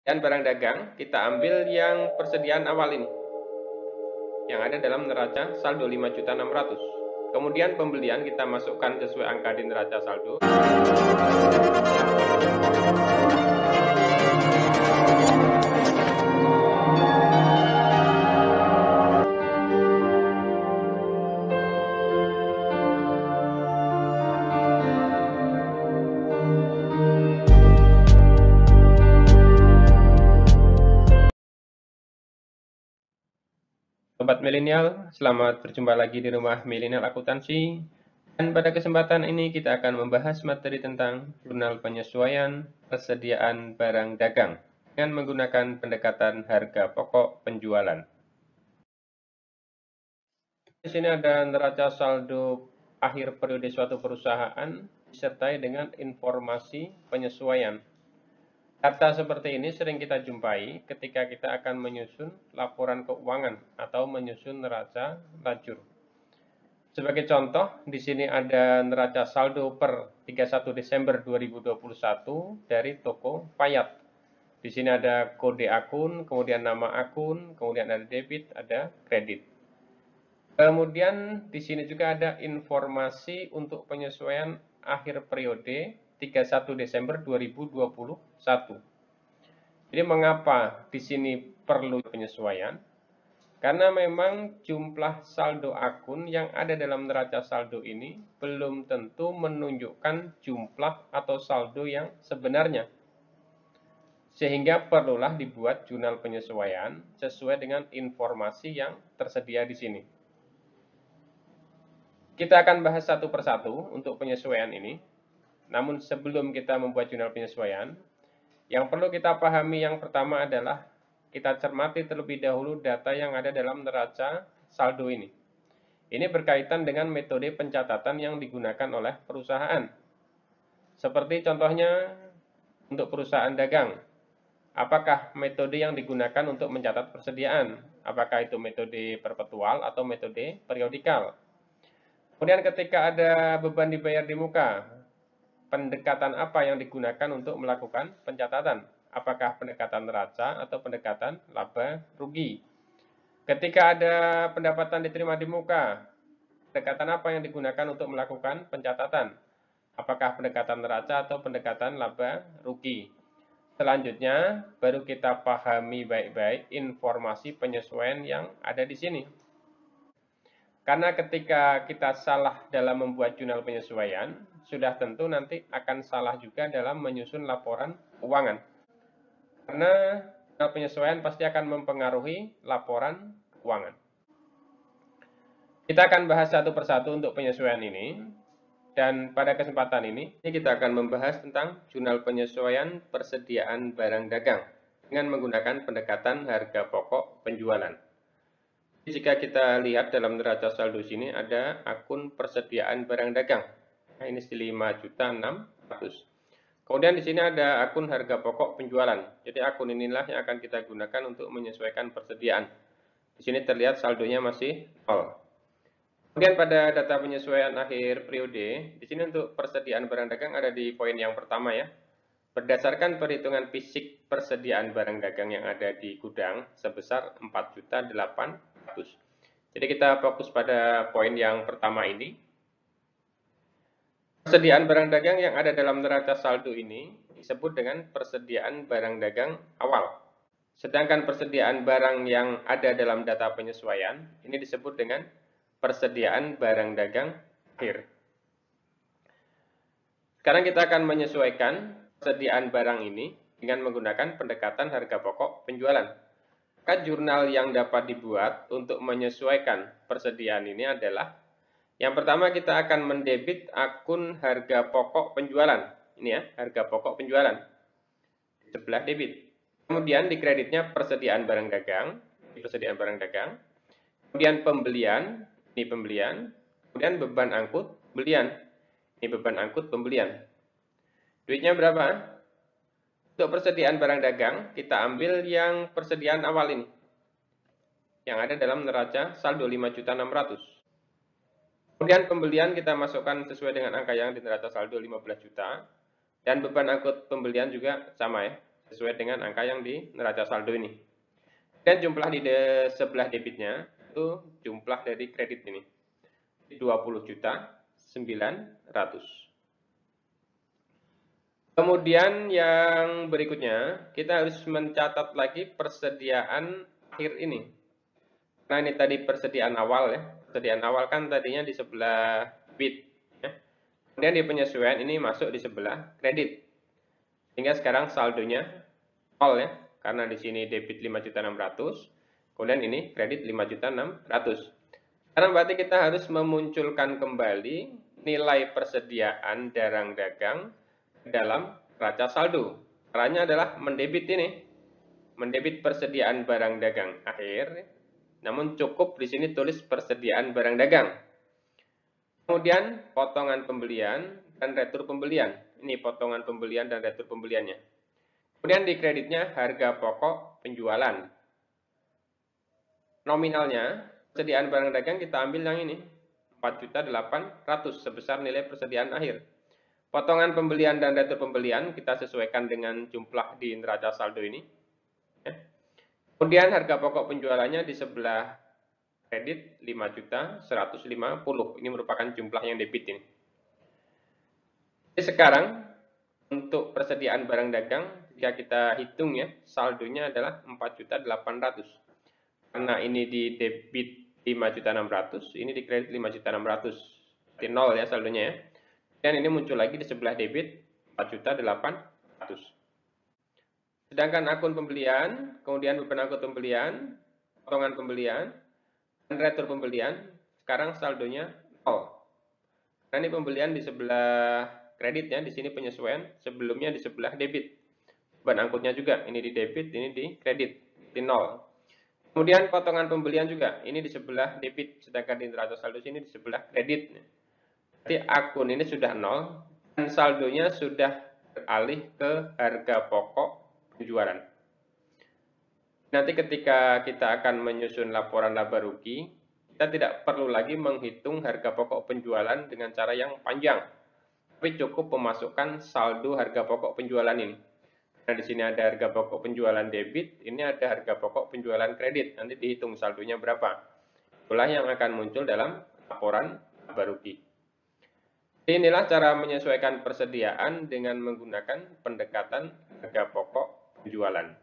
Dan barang dagang kita ambil yang persediaan awal ini, yang ada dalam neraca saldo 5.600.000. Kemudian pembelian kita masukkan sesuai angka di neraca saldo. Sobat milenial, selamat berjumpa lagi di rumah milenial akuntansi. Dan pada kesempatan ini kita akan membahas materi tentang jurnal penyesuaian persediaan barang dagang dengan menggunakan pendekatan harga pokok penjualan. Di sini ada neraca saldo akhir periode suatu perusahaan disertai dengan informasi penyesuaian. Data seperti ini sering kita jumpai ketika kita akan menyusun laporan keuangan atau menyusun neraca lajur. Sebagai contoh, di sini ada neraca saldo per 31 Desember 2021 dari toko Payat. Di sini ada kode akun, kemudian nama akun, kemudian ada debit, ada kredit. Kemudian di sini juga ada informasi untuk penyesuaian akhir periode 31 Desember 2021. Jadi mengapa di sini perlu penyesuaian? Karena memang jumlah saldo akun yang ada dalam neraca saldo ini belum tentu menunjukkan jumlah atau saldo yang sebenarnya. Sehingga perlulah dibuat jurnal penyesuaian sesuai dengan informasi yang tersedia di sini. Kita akan bahas satu persatu untuk penyesuaian ini. Namun sebelum kita membuat jurnal penyesuaian, yang perlu kita pahami yang pertama adalah kita cermati terlebih dahulu data yang ada dalam neraca saldo ini. Ini berkaitan dengan metode pencatatan yang digunakan oleh perusahaan. Seperti contohnya untuk perusahaan dagang. Apakah metode yang digunakan untuk mencatat persediaan? Apakah itu metode perpetual atau metode periodikal? Kemudian ketika ada beban dibayar di muka, pendekatan apa yang digunakan untuk melakukan pencatatan? Apakah pendekatan neraca atau pendekatan laba rugi? Ketika ada pendapatan diterima di muka, pendekatan apa yang digunakan untuk melakukan pencatatan? Apakah pendekatan neraca atau pendekatan laba rugi? Selanjutnya, baru kita pahami baik-baik informasi penyesuaian yang ada di sini. Karena ketika kita salah dalam membuat jurnal penyesuaian, sudah tentu nanti akan salah juga dalam menyusun laporan keuangan. Karena jurnal penyesuaian pasti akan mempengaruhi laporan keuangan. Kita akan bahas satu persatu untuk penyesuaian ini. Dan pada kesempatan ini kita akan membahas tentang jurnal penyesuaian persediaan barang dagang dengan menggunakan pendekatan harga pokok penjualan. Jika kita lihat dalam neraca saldo sini ada akun persediaan barang dagang. Nah, ini 5.600.000. Kemudian di sini ada akun harga pokok penjualan. Jadi akun inilah yang akan kita gunakan untuk menyesuaikan persediaan. Di sini terlihat saldonya masih 0. Kemudian pada data penyesuaian akhir periode, di sini untuk persediaan barang dagang ada di poin yang pertama ya. Berdasarkan perhitungan fisik persediaan barang dagang yang ada di gudang sebesar 4.800.000. Jadi kita fokus pada poin yang pertama ini. Persediaan barang dagang yang ada dalam neraca saldo ini disebut dengan persediaan barang dagang awal. Sedangkan persediaan barang yang ada dalam data penyesuaian ini disebut dengan persediaan barang dagang akhir. Sekarang kita akan menyesuaikan persediaan barang ini dengan menggunakan pendekatan harga pokok penjualan. Maka jurnal yang dapat dibuat untuk menyesuaikan persediaan ini adalah yang pertama kita akan mendebit akun harga pokok penjualan. Ini ya, harga pokok penjualan. Di sebelah debit. Kemudian di kreditnya persediaan barang dagang. Persediaan barang dagang. Kemudian pembelian. Ini pembelian. Kemudian beban angkut pembelian. Ini beban angkut pembelian. Duitnya berapa? Untuk persediaan barang dagang, kita ambil yang persediaan awal ini. Yang ada dalam neraca saldo 5.600.000. Kemudian pembelian kita masukkan sesuai dengan angka yang di neraca saldo 15 juta. Dan beban angkut pembelian juga sama ya, sesuai dengan angka yang di neraca saldo ini. Dan jumlah di sebelah debitnya itu jumlah dari kredit ini 20.900.000. Kemudian yang berikutnya kita harus mencatat lagi persediaan akhir ini. Nah ini tadi persediaan awal ya. Persediaan awal kan tadinya di sebelah debit. Ya. Kemudian di penyesuaian ini masuk di sebelah kredit. Sehingga sekarang saldonya nol ya. Karena di sini debit 5.600.000. Kemudian ini kredit 5.600.000. Sekarang berarti kita harus memunculkan kembali nilai persediaan barang dagang dalam neraca saldo. Caranya adalah mendebit ini. Mendebit persediaan barang dagang akhir. Namun cukup di sini tulis persediaan barang dagang. Kemudian potongan pembelian dan retur pembelian. Ini potongan pembelian dan retur pembeliannya. Kemudian di kreditnya harga pokok penjualan. Nominalnya persediaan barang dagang kita ambil yang ini 4.800.000 sebesar nilai persediaan akhir. Potongan pembelian dan retur pembelian kita sesuaikan dengan jumlah di neraca saldo ini. Kemudian harga pokok penjualannya di sebelah kredit 5.150.000. Ini merupakan jumlah yang debit ini. Jadi sekarang untuk persediaan barang dagang jika kita hitung ya saldonya adalah 4.800.000. Karena ini di debit 5.600.000, ini di kredit 5.600.000. Berarti nol ya saldonya ya. Dan ini muncul lagi di sebelah debit 4.800.000. Sedangkan akun pembelian, kemudian beban angkut pembelian, potongan pembelian, dan retur pembelian, sekarang saldonya nol. Karena ini pembelian di sebelah kreditnya, di sini penyesuaian, sebelumnya di sebelah debit. Beban angkutnya juga, ini di debit, ini di kredit, di nol. Kemudian potongan pembelian juga, ini di sebelah debit, sedangkan di neraca saldo sini di sebelah kredit. Jadi akun ini sudah nol, dan saldonya sudah beralih ke harga pokok penjualan. Nanti ketika kita akan menyusun laporan laba rugi, kita tidak perlu lagi menghitung harga pokok penjualan dengan cara yang panjang. Tapi cukup memasukkan saldo harga pokok penjualan ini. Nah, di sini ada harga pokok penjualan debit, ini ada harga pokok penjualan kredit. Nanti dihitung saldonya berapa. Itulah yang akan muncul dalam laporan laba rugi. Inilah cara menyesuaikan persediaan dengan menggunakan pendekatan harga pokok penjualan.